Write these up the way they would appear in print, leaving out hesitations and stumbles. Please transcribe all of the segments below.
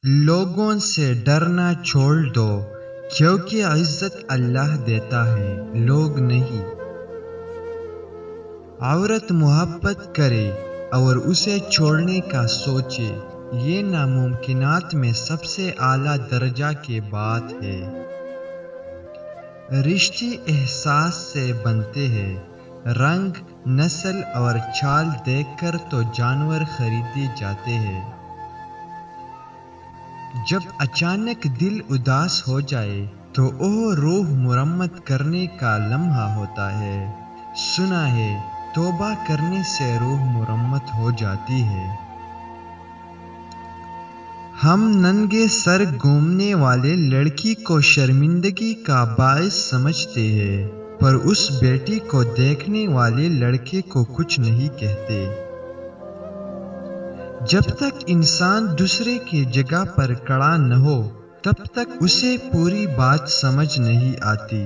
لوگوں سے ڈرنا چھوڑ دو، کیونکہ عزت اللہ دیتا ہے، لوگ نہیں۔ عورت محبت کرے اور اسے چھوڑنے کا سوچے، یہ ناممکنات میں سب سے اعلیٰ درجہ کی بات ہے۔ رشتے احساس سے بنتے ہیں، رنگ، نسل اور چال دیکھ کر تو جانور خریدے جاتے ہیں۔ جب اچانک دل اداس ہو جائے تو وہ روح مرمت کرنے کا لمحہ ہوتا ہے۔ سنا ہے توبہ کرنے سے روح مرمت ہو جاتی ہے۔ ہم ننگے سر گھومنے والے لڑکی کو شرمندگی کا باعث سمجھتے ہیں، پر اس بیٹی کو دیکھنے والے لڑکے کو کچھ نہیں کہتے۔ جب تک انسان دوسرے کی جگہ پر کھڑا نہ ہو تب تک اسے پوری بات سمجھ نہیں آتی۔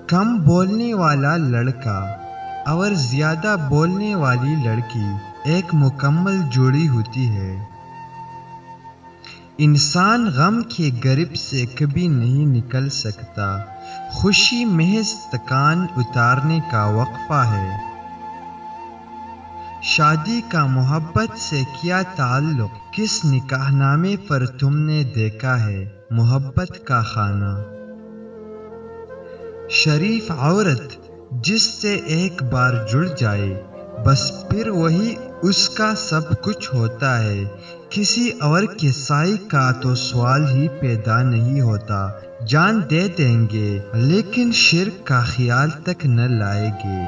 کم بولنے والا لڑکا اور زیادہ بولنے والی لڑکی ایک مکمل جوڑی ہوتی ہے۔ انسان غم کی گرفت سے کبھی نہیں نکل سکتا، خوشی محض تکان اتارنے کا وقفہ ہے۔ شادی کا محبت سے کیا تعلق؟ کس نکاح نامے پر تم نے دیکھا ہے محبت کا خانہ؟ شریف عورت جس سے ایک بار جڑ جائے بس پھر وہی اس کا سب کچھ ہوتا ہے، کسی اور کے سائے کا تو سوال ہی پیدا نہیں ہوتا۔ جان دے دیں گے لیکن شرک کا خیال تک نہ لائیں گے۔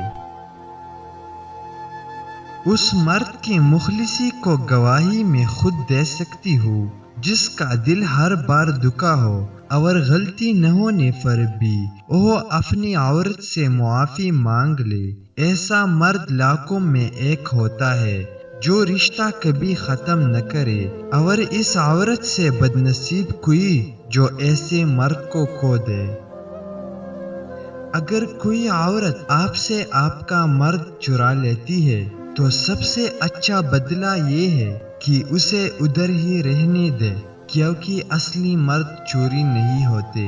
اس مرد کی مخلصی کو گواہی میں خود دے سکتی ہوں جس کا دل ہر بار دکھا ہو اور غلطی نہ ہونے پر بھی وہ اپنی عورت سے معافی مانگ لے۔ ایسا مرد لاکھوں میں ایک ہوتا ہے جو رشتہ کبھی ختم نہ کرے، اور اس عورت سے بدنصیب کوئی جو ایسے مرد کو کھو دے۔ اگر کوئی عورت آپ سے آپ کا مرد چرا لیتی ہے تو سب سے اچھا بدلہ یہ ہے کہ اسے ادھر ہی رہنے دے، کیونکہ اصلی مرد چوری نہیں ہوتے۔